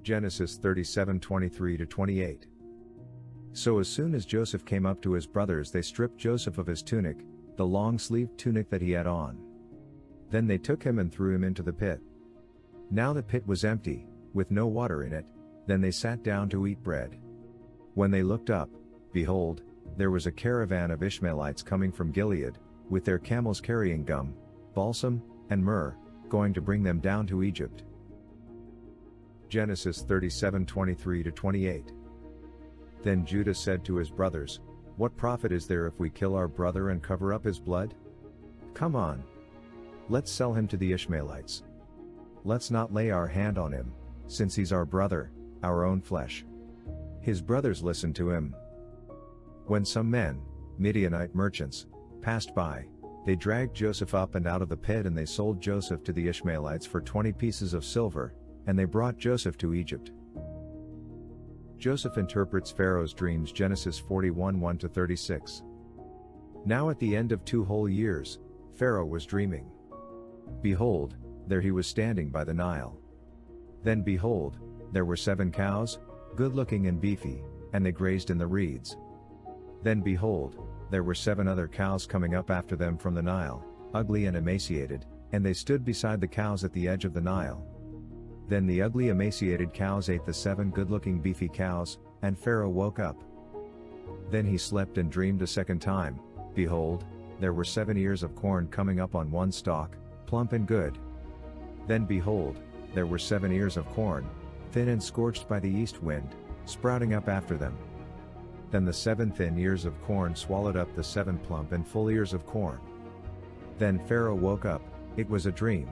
Genesis 37:23-28. So as soon as Joseph came up to his brothers, they stripped Joseph of his tunic, the long-sleeved tunic that he had on. Then they took him and threw him into the pit. Now the pit was empty, with no water in it. Then they sat down to eat bread. When they looked up, behold, there was a caravan of Ishmaelites coming from Gilead, with their camels carrying gum, balsam, and myrrh, going to bring them down to Egypt. Genesis 37:23-28. Then Judah said to his brothers, "What profit is there if we kill our brother and cover up his blood? Come on. Let's sell him to the Ishmaelites. Let's not lay our hand on him, since he's our brother, our own flesh." His brothers listened to him. When some men, Midianite merchants, passed by, they dragged Joseph up and out of the pit, and they sold Joseph to the Ishmaelites for 20 pieces of silver, and they brought Joseph to Egypt. Joseph interprets Pharaoh's dreams. Genesis 41:1-36. Now at the end of 2 whole years, Pharaoh was dreaming. Behold, there he was standing by the Nile. Then behold, there were 7 cows, good-looking and beefy, and they grazed in the reeds. Then behold, there were 7 other cows coming up after them from the Nile, ugly and emaciated, and they stood beside the cows at the edge of the Nile. Then the ugly emaciated cows ate the 7 good-looking beefy cows, and Pharaoh woke up. Then he slept and dreamed a second time. Behold, there were 7 ears of corn coming up on one stalk, plump and good. Then behold, there were 7 ears of corn, thin and scorched by the east wind, sprouting up after them. Then the 7 thin ears of corn swallowed up the 7 plump and full ears of corn. Then Pharaoh woke up. It was a dream.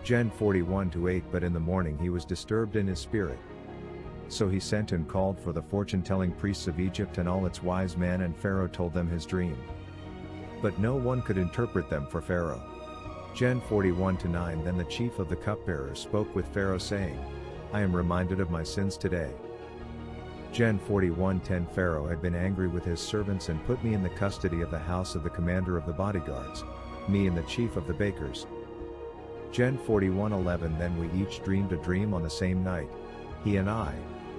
Gen 41-8. But in the morning he was disturbed in his spirit. So he sent and called for the fortune-telling priests of Egypt and all its wise men, and Pharaoh told them his dream. But no one could interpret them for Pharaoh. Gen 41-9. Then the chief of the cupbearers spoke with Pharaoh, saying, "I am reminded of my sins today." Gen 41:10. Pharaoh had been angry with his servants and put me in the custody of the house of the commander of the bodyguards, me and the chief of the bakers. Gen 41:11. Then we each dreamed a dream on the same night. He and I,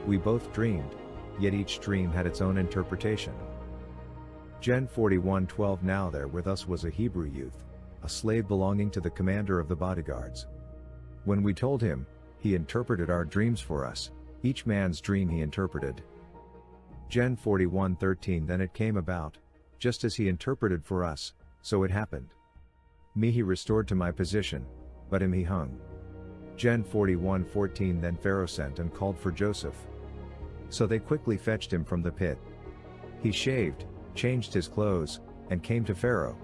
we both dreamed, yet each dream had its own interpretation. Gen 41:12. Now there with us was a Hebrew youth, a slave belonging to the commander of the bodyguards. When we told him, he interpreted our dreams for us, each man's dream he interpreted. Gen 41:13. Then it came about, just as he interpreted for us, so it happened. Me he restored to my position, but him he hung. Gen 41:14. Then Pharaoh sent and called for Joseph. So they quickly fetched him from the pit. He shaved, changed his clothes, and came to Pharaoh.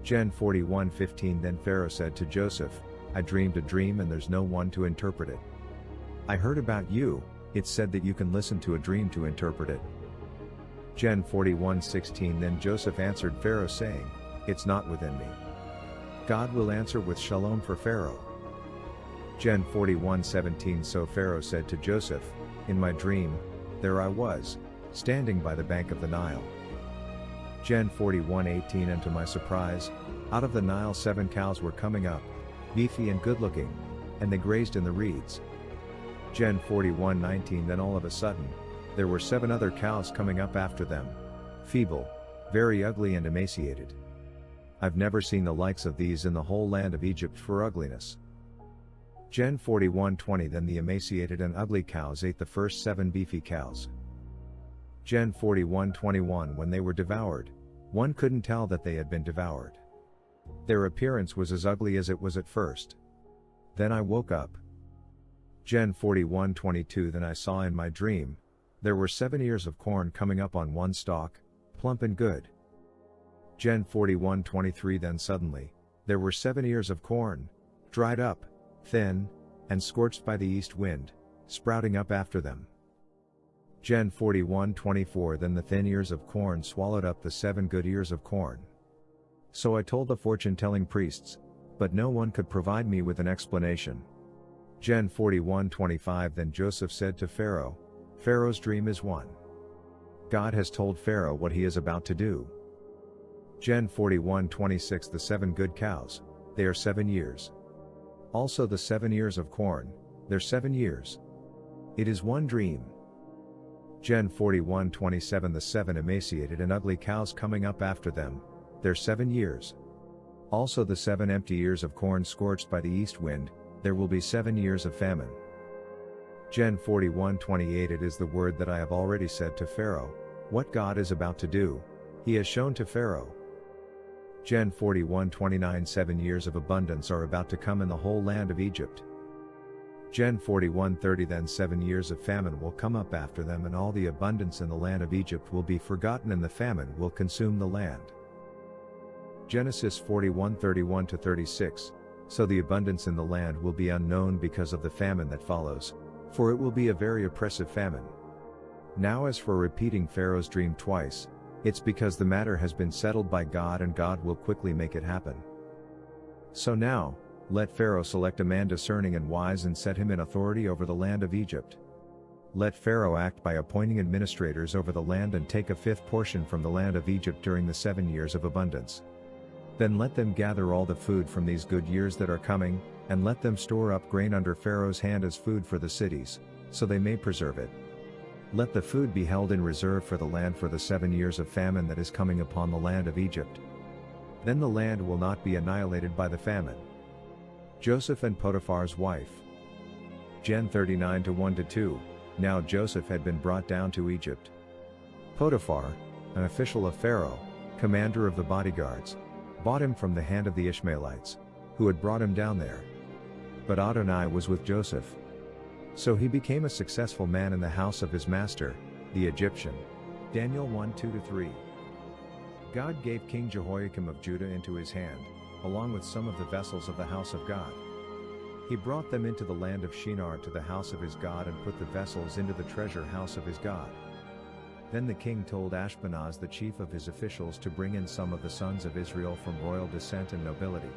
Gen 41:15. Then Pharaoh said to Joseph, "I dreamed a dream and there's no one to interpret it. I heard about you, it's said that you can listen to a dream to interpret it." Gen 41:16. Then Joseph answered Pharaoh, saying, "It's not within me. God will answer with shalom for Pharaoh." Gen 41:17. So Pharaoh said to Joseph, "In my dream, there I was, standing by the bank of the Nile." Gen 41:18. And to my surprise, out of the Nile 7 cows were coming up, beefy and good-looking, and they grazed in the reeds. Gen 41:19. Then all of a sudden, there were 7 other cows coming up after them, feeble, very ugly and emaciated. I've never seen the likes of these in the whole land of Egypt for ugliness. Gen 41:20. Then the emaciated and ugly cows ate the first 7 beefy cows. Gen 41:21. When they were devoured, one couldn't tell that they had been devoured. Their appearance was as ugly as it was at first. Then I woke up. Gen 41:22. Then I saw in my dream, there were 7 ears of corn coming up on one stalk, plump and good. Gen 41:23. Then suddenly, there were 7 ears of corn, dried up, thin, and scorched by the east wind, sprouting up after them. Gen 41:24. Then the thin ears of corn swallowed up the 7 good ears of corn. So I told the fortune-telling priests, but no one could provide me with an explanation. Gen 41:25. Then Joseph said to Pharaoh, "Pharaoh's dream is one. God has told Pharaoh what he is about to do." Gen 41:26. The 7 good cows, they are 7 years. Also the 7 ears of corn, Their 7 years. It is one dream. Gen 41:27 The 7 emaciated and ugly cows coming up after them, their 7 years. Also the 7 empty ears of corn scorched by the east wind, there will be 7 years of famine. Gen 41:28 It is the word that I have already said to Pharaoh, what God is about to do, he has shown to Pharaoh. Gen 41:29 7 years of abundance are about to come in the whole land of Egypt. Gen 41:30 Then 7 years of famine will come up after them, and all the abundance in the land of Egypt will be forgotten, and the famine will consume the land. Genesis 41:31-36 So the abundance in the land will be unknown because of the famine that follows, for it will be a very oppressive famine. Now as for repeating Pharaoh's dream twice, it's because the matter has been settled by God, and God will quickly make it happen. So now, let Pharaoh select a man discerning and wise and set him in authority over the land of Egypt. Let Pharaoh act by appointing administrators over the land and take a fifth portion from the land of Egypt during the 7 years of abundance. Then let them gather all the food from these good years that are coming, and let them store up grain under Pharaoh's hand as food for the cities, so they may preserve it. Let the food be held in reserve for the land for the 7 years of famine that is coming upon the land of Egypt. Then the land will not be annihilated by the famine. Joseph and Potiphar's wife. Gen 39:1-2 Now Joseph had been brought down to Egypt. Potiphar, an official of Pharaoh, commander of the bodyguards, bought him from the hand of the Ishmaelites, who had brought him down there. But Adonai was with Joseph. So he became a successful man in the house of his master, the Egyptian. Daniel 1:2-3 God gave King Jehoiakim of Judah into his hand, along with some of the vessels of the house of God. He brought them into the land of Shinar to the house of his God and put the vessels into the treasure house of his God. Then the king told Ashpenaz the chief of his officials to bring in some of the sons of Israel from royal descent and nobility.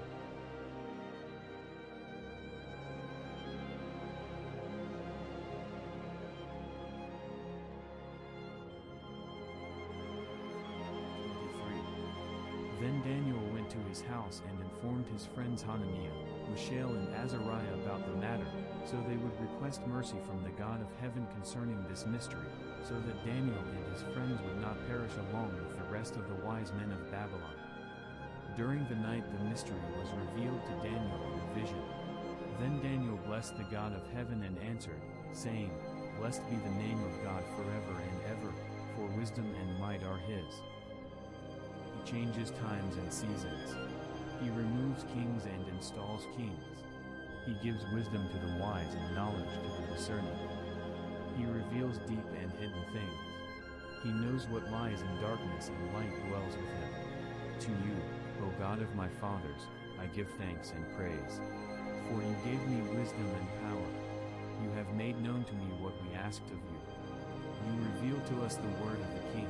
Then Daniel went to his house and informed his friends Hananiah, Mishael and Azariah about the matter, so they would request mercy from the God of heaven concerning this mystery, so that Daniel and his friends would not perish along with the rest of the wise men of Babylon. During the night the mystery was revealed to Daniel in a vision. Then Daniel blessed the God of heaven and answered, saying, Blessed be the name of God forever and ever, for wisdom and might are his. He changes times and seasons. He removes kings and installs kings. He gives wisdom to the wise and knowledge to the discerning. He reveals deep and hidden things. He knows what lies in darkness, and light dwells with him. To you, O God of my fathers, I give thanks and praise. For you gave me wisdom and power. You have made known to me what we asked of you. You revealed to us the word of the king.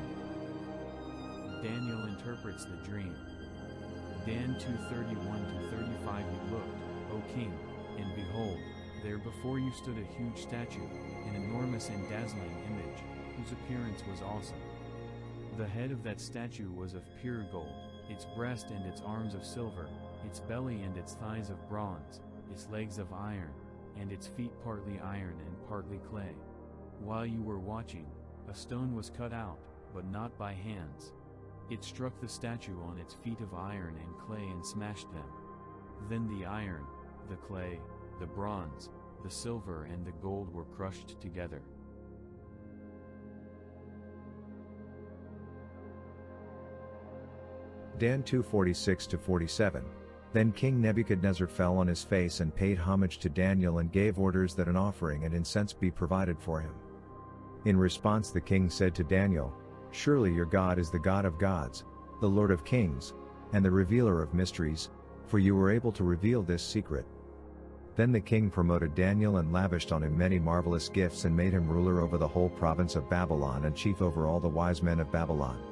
Daniel interprets the dream. Dan 2:31-35 You looked, O king, and behold, there before you stood a huge statue, an enormous and dazzling image, whose appearance was awesome. The head of that statue was of pure gold, its breast and its arms of silver, its belly and its thighs of bronze, its legs of iron, and its feet partly iron and partly clay. While you were watching, a stone was cut out, but not by hands. It struck the statue on its feet of iron and clay and smashed them. Then the iron, the clay, the bronze, the silver and the gold were crushed together. Dan 2:46-47 Then King Nebuchadnezzar fell on his face and paid homage to Daniel and gave orders that an offering and incense be provided for him. In response the king said to Daniel, Surely your God is the God of gods, the Lord of kings, and the revealer of mysteries, for you were able to reveal this secret. Then the king promoted Daniel and lavished on him many marvelous gifts and made him ruler over the whole province of Babylon and chief over all the wise men of Babylon.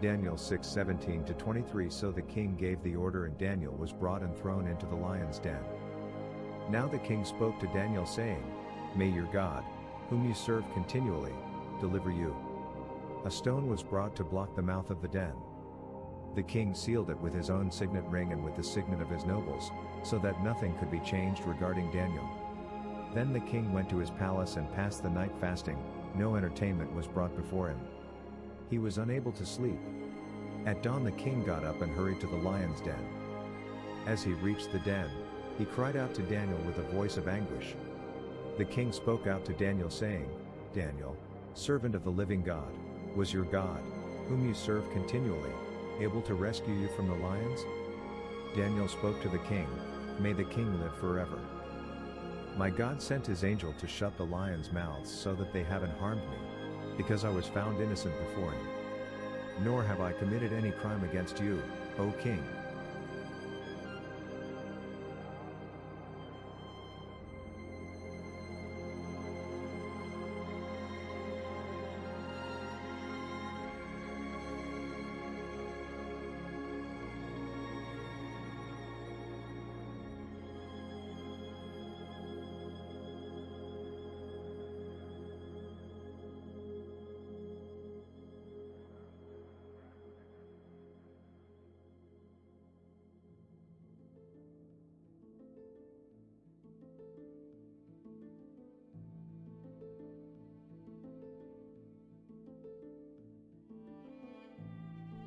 Daniel 6:17-23. So the king gave the order, and Daniel was brought and thrown into the lion's den. Now the king spoke to Daniel, saying, May your God, whom you serve continually, deliver you. A stone was brought to block the mouth of the den. The king sealed it with his own signet ring and with the signet of his nobles, so that nothing could be changed regarding Daniel. Then the king went to his palace and passed the night fasting. No entertainment was brought before him. He was unable to sleep. At dawn the king got up and hurried to the lion's den. As he reached the den, he cried out to Daniel with a voice of anguish. The king spoke out to Daniel, saying, Daniel, servant of the living God, was your God, whom you serve continually, able to rescue you from the lions? Daniel spoke to the king, May the king live forever. My God sent his angel to shut the lions' mouths so that they haven't harmed me, because I was found innocent before him. Nor have I committed any crime against you, O king.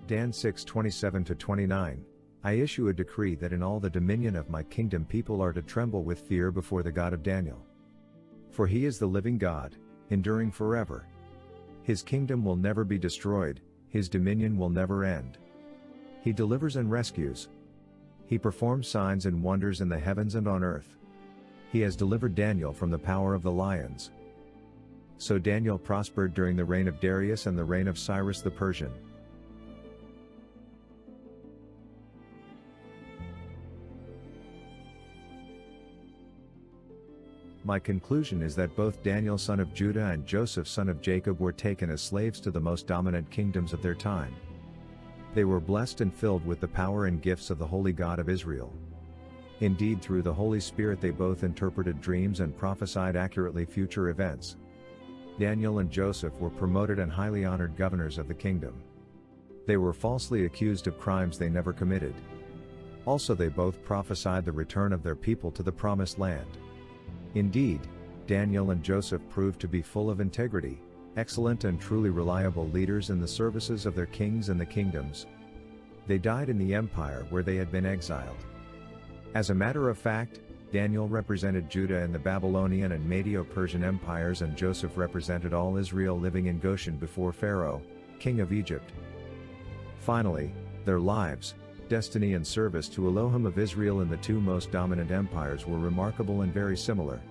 Dan 6:27-29, I issue a decree that in all the dominion of my kingdom people are to tremble with fear before the God of Daniel. For he is the living God, enduring forever. His kingdom will never be destroyed, his dominion will never end. He delivers and rescues. He performs signs and wonders in the heavens and on earth. He has delivered Daniel from the power of the lions. So Daniel prospered during the reign of Darius and the reign of Cyrus the Persian. My conclusion is that both Daniel son of Judah and Joseph son of Jacob were taken as slaves to the most dominant kingdoms of their time. They were blessed and filled with the power and gifts of the Holy God of Israel. Indeed, through the Holy Spirit they both interpreted dreams and prophesied accurately future events. Daniel and Joseph were promoted and highly honored governors of the kingdom. They were falsely accused of crimes they never committed. Also, they both prophesied the return of their people to the promised land. Indeed, Daniel and Joseph proved to be full of integrity, excellent and truly reliable leaders in the services of their kings and the kingdoms. They died in the empire where they had been exiled. As a matter of fact, Daniel represented Judah in the Babylonian and Medo-Persian empires, and Joseph represented all Israel living in Goshen before Pharaoh, king of Egypt. Finally, their lives, destiny and service to Elohim of Israel in the two most dominant empires were remarkable and very similar.